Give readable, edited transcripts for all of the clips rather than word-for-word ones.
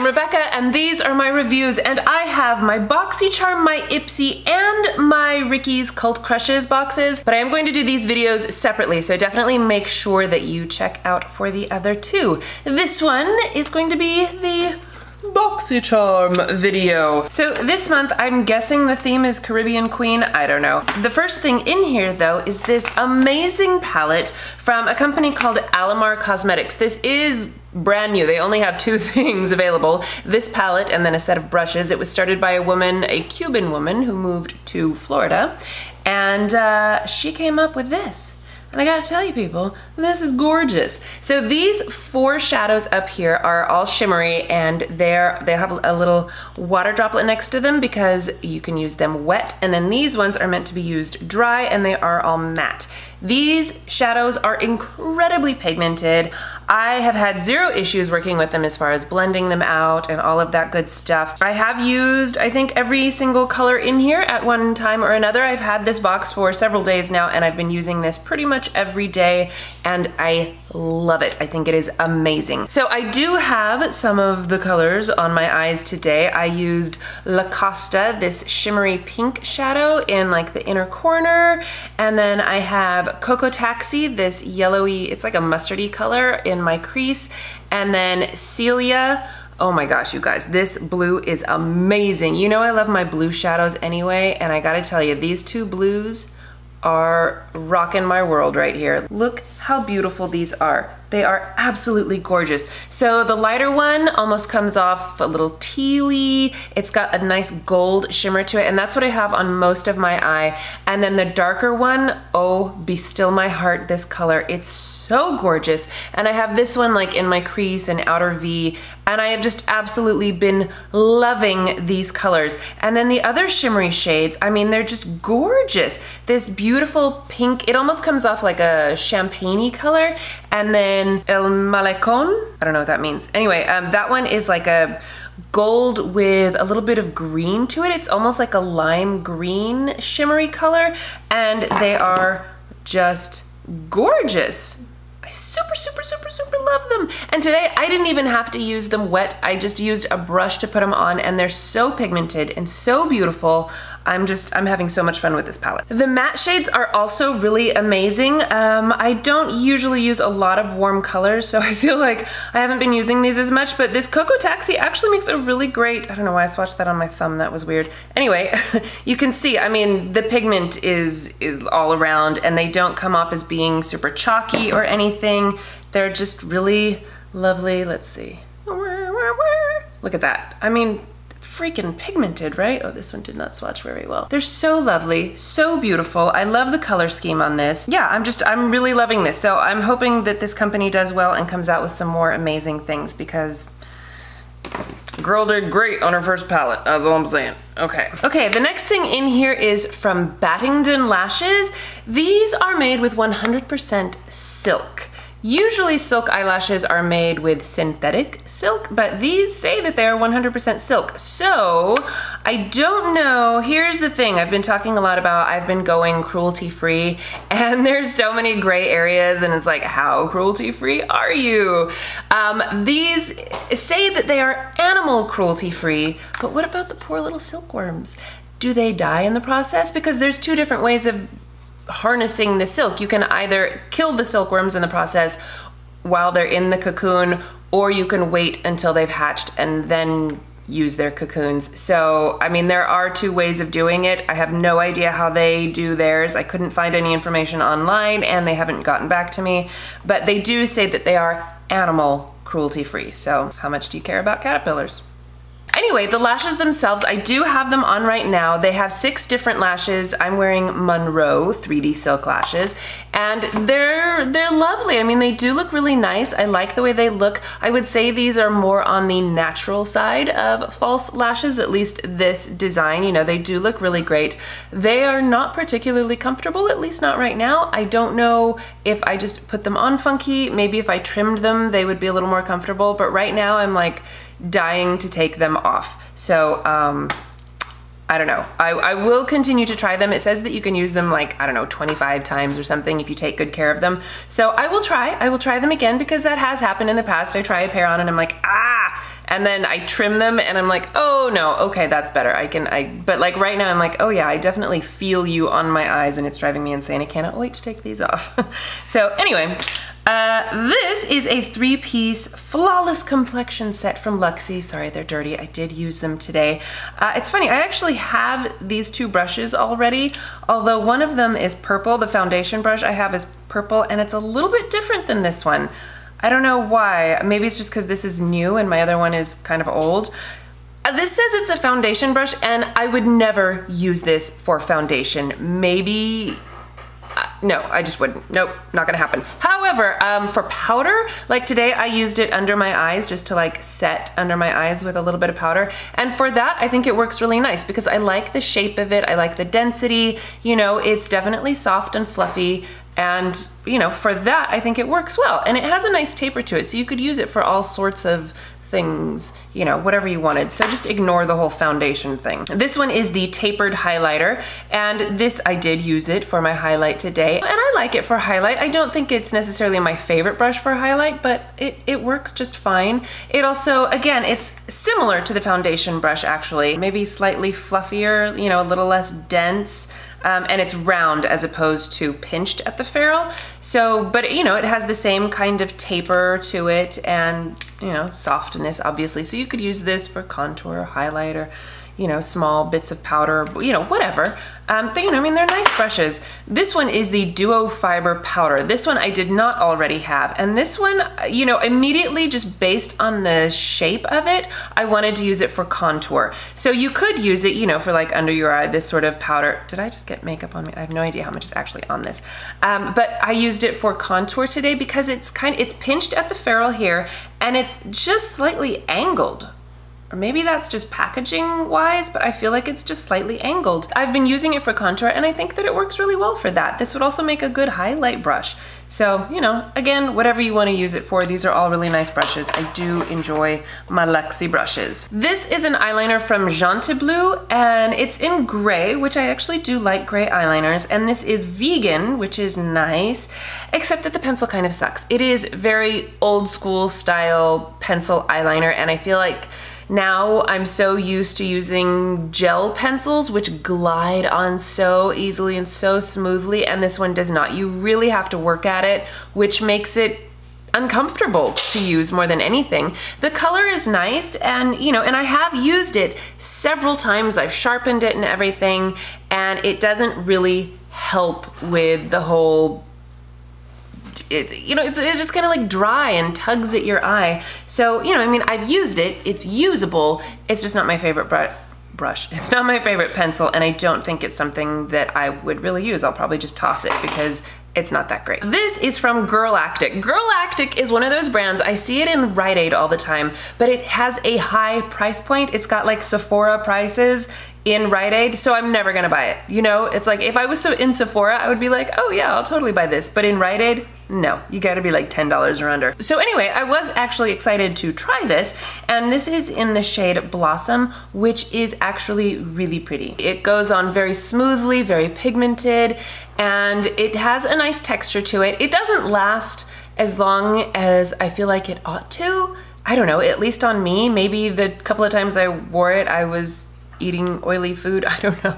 I'm Rebecca and these are my reviews, and I have my BOXYCHARM, my Ipsy, and my Ricky's Cult Crushes boxes, but I am going to do these videos separately, so definitely make sure that you check out for the other two. This one is going to be the BOXYCHARM video. So this month, I'm guessing the theme is Caribbean Queen, I don't know. The first thing in here though is this amazing palette from a company called Alamar Cosmetics. This is brand new. They only have two things available. This palette and then a set of brushes. It was started by a woman, a Cuban woman who moved to Florida, and she came up with this. And I gotta tell you people, this is gorgeous. So these four shadows up here are all shimmery, and they have a little water droplet next to them because you can use them wet, and then these ones are meant to be used dry, and they are all matte. These shadows are incredibly pigmented. I have had zero issues working with them as far as blending them out and all of that good stuff. I have used, I think, every single color in here at one time or another. I've had this box for several days now, and I've been using this pretty much every day, and I love it. I think it is amazing. So I do have some of the colors on my eyes today. I used La Costa, this shimmery pink shadow in like the inner corner, and then I have Cocoa Taxi, this yellowy, it's like a mustardy color in my crease, and then Celia. Oh my gosh, you guys, this blue is amazing. You know I love my blue shadows anyway, and I gotta tell you, these two blues are rocking my world right here. Look how beautiful these are. They are absolutely gorgeous. So the lighter one almost comes off a little tealy. It's got a nice gold shimmer to it, and that's what I have on most of my eye. And then the darker one, oh, be still my heart, this color. It's so gorgeous. And I have this one like in my crease and outer V, and I have just absolutely been loving these colors. And then the other shimmery shades, I mean, they're just gorgeous. This beautiful pink, it almost comes off like a champagne-y color, and then El Malecon, I don't know what that means. Anyway, that one is like a gold with a little bit of green to it. It's almost like a lime green shimmery color, and they are just gorgeous. I super love them. And today I didn't even have to use them wet. I just used a brush to put them on, and they're so pigmented and so beautiful. I'm having so much fun with this palette. The matte shades are also really amazing. I don't usually use a lot of warm colors, so I feel like I haven't been using these as much, but this Cocoa Taxi actually makes a really great, I don't know why I swatched that on my thumb, that was weird. Anyway, you can see, I mean, the pigment is all around, and they don't come off as being super chalky or anything. They're just really lovely. Let's see. Look at that. I mean, freaking pigmented, right? Oh, this one did not swatch very well. They're so lovely, so beautiful. I love the color scheme on this. Yeah, I'm really loving this. So I'm hoping that this company does well and comes out with some more amazing things, because girl did great on her first palette, that's all I'm saying. Okay, the next thing in here is from Battington lashes. These are made with 100% silk. Usually silk eyelashes are made with synthetic silk, but these say that they're 100% silk. So I don't know. Here's the thing I've been talking a lot about. I've been going cruelty-free, and there's so many gray areas, and it's like, how cruelty-free are you? These say that they are animal cruelty-free, but what about the poor little silkworms? Do they die in the process? Because there's two different ways of harnessing the silk. You can either kill the silkworms in the process while they're in the cocoon, or you can wait until they've hatched and then use their cocoons. So, I mean, there are two ways of doing it. I have no idea how they do theirs. I couldn't find any information online, and they haven't gotten back to me, but they do say that they are animal cruelty-free. So how much do you care about caterpillars? Anyway, the lashes themselves, I do have them on right now. They have 6 different lashes. I'm wearing Monroe 3D silk lashes, and they're lovely. I mean, they do look really nice. I like the way they look. I would say these are more on the natural side of false lashes, at least this design. You know, they do look really great. They are not particularly comfortable, at least not right now. I don't know if I just put them on funky. Maybe if I trimmed them, they would be a little more comfortable, but right now I'm like dying to take them off. So I don't know. I will continue to try them. It says that you can use them like, I don't know, 25 times or something if you take good care of them. So I will try them again, because that has happened in the past. I try a pair on and I'm like, ah, and then I trim them and I'm like, oh no, okay, that's better. But like right now I'm like, oh yeah, I definitely feel you on my eyes and it's driving me insane. I cannot wait to take these off. So anyway, this is a 3-piece flawless complexion set from Luxie. Sorry, they're dirty. I did use them today. It's funny, I actually have these 2 brushes already, although one of them is purple. The foundation brush I have is purple, and it's a little bit different than this one. I don't know why. Maybe it's just because this is new and my other one is kind of old. This says it's a foundation brush, and I would never use this for foundation. Maybe... no, I just wouldn't. Nope, not gonna happen. However, for powder, like today I used it under my eyes just to like set under my eyes with a little bit of powder. And for that, I think it works really nice because I like the shape of it. I like the density, you know, it's definitely soft and fluffy. And, you know, for that, I think it works well. And it has a nice taper to it, so you could use it for all sorts of things, you know, whatever you wanted. So just ignore the whole foundation thing. This one is the tapered highlighter, and this, I did use it for my highlight today, and I like it for highlight. I don't think it's necessarily my favorite brush for highlight, but it works just fine. It also, again, it's similar to the foundation brush actually, maybe slightly fluffier, you know, a little less dense. And it's round as opposed to pinched at the ferrule. So, but you know, it has the same kind of taper to it and, you know, softness obviously. So you could use this for contour, highlighter, you know, small bits of powder, you know, whatever. You know, I mean, they're nice brushes. This one is the Duo Fiber Powder. This one I did not already have. And this one, you know, immediately just based on the shape of it, I wanted to use it for contour. So you could use it, you know, for like under your eye, this sort of powder. Did I just get makeup on me? I have no idea how much is actually on this. But I used it for contour today because it's pinched at the ferrule here and it's just slightly angled. Or maybe that's just packaging wise, but I feel like it's just slightly angled. I've been using it for contour and I think that it works really well for that. This would also make a good highlight brush. So, you know, again, whatever you want to use it for, these are all really nice brushes. I do enjoy my Luxie brushes. This is an eyeliner from JONTEBLU and it's in gray, which I actually do like gray eyeliners. And this is vegan, which is nice, except that the pencil kind of sucks. It is very old school style pencil eyeliner, and I feel like now I'm so used to using gel pencils which glide on so easily and so smoothly, and this one does not. You really have to work at it, which makes it uncomfortable to use more than anything. The color is nice, and you know, and I have used it several times. I've sharpened it and everything, and it doesn't really help with the whole, you know, it's just kind of like dry and tugs at your eye. So, you know, I mean, I've used it, it's usable, it's just not my favorite brush. It's not my favorite pencil, and I don't think it's something that I would really use. I'll probably just toss it because it's not that great. This is from GIRLACTIK. GIRLACTIK is one of those brands, I see it in Rite Aid all the time, but it has a high price point. It's got like Sephora prices in Rite Aid, so I'm never gonna buy it. You know, it's like if I was so in Sephora, I would be like, oh yeah, I'll totally buy this. But in Rite Aid, no, you gotta be like $10 or under. So anyway, I was actually excited to try this, and this is in the shade Blossom, which is actually really pretty. It goes on very smoothly, very pigmented, and it has a nice texture to it. It doesn't last as long as I feel like it ought to. I don't know, at least on me. Maybe the couple of times I wore it, I was eating oily food. I don't know.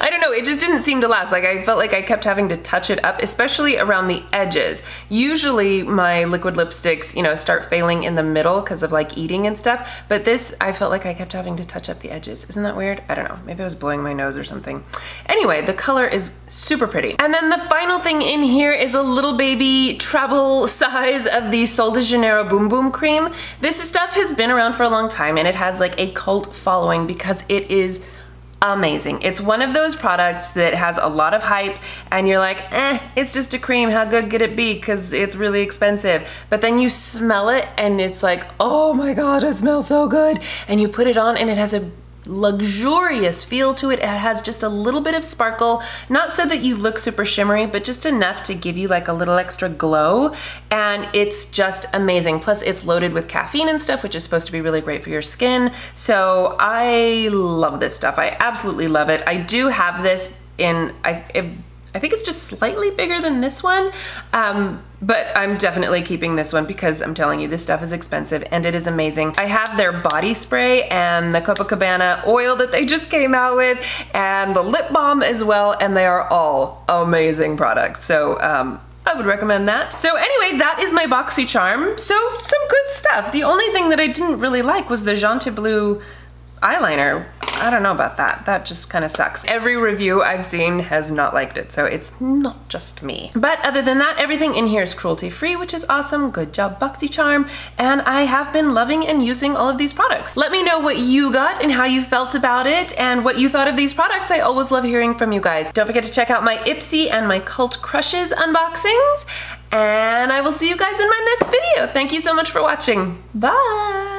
I don't know, it just didn't seem to last. Like I felt like I kept having to touch it up, especially around the edges. Usually my liquid lipsticks, you know, start failing in the middle because of like eating and stuff, but this, I felt like I kept having to touch up the edges. Isn't that weird? I don't know, maybe I was blowing my nose or something. Anyway, the color is super pretty. And then the final thing in here is a little baby travel size of the Sol de Janeiro Boom Boom Cream. This stuff has been around for a long time, and it has like a cult following because it is amazing. It's one of those products that has a lot of hype and you're like, it's just a cream, how good could it be, because it's really expensive. But then you smell it and it's like, oh my god, it smells so good. And you put it on and it has a luxurious feel to it. It has just a little bit of sparkle, not so that you look super shimmery, but just enough to give you like a little extra glow, and it's just amazing. Plus it's loaded with caffeine and stuff, which is supposed to be really great for your skin. So I love this stuff. I absolutely love it. I do have this in, I think it's just slightly bigger than this one, but I'm definitely keeping this one because I'm telling you, this stuff is expensive and it is amazing. I have their body spray and the Copacabana oil that they just came out with, and the lip balm as well, and they are all amazing products. So I would recommend that. So anyway, that is my BOXYCHARM. So some good stuff. The only thing that I didn't really like was the JONTEBLU eyeliner. I don't know about that. That just kind of sucks. Every review I've seen has not liked it, so it's not just me. But other than that, everything in here is cruelty-free, which is awesome. Good job, BOXYCHARM. And I have been loving and using all of these products. Let me know what you got and how you felt about it and what you thought of these products. I always love hearing from you guys. Don't forget to check out my Ipsy and my Cult Crushes unboxings, and I will see you guys in my next video. Thank you so much for watching. Bye!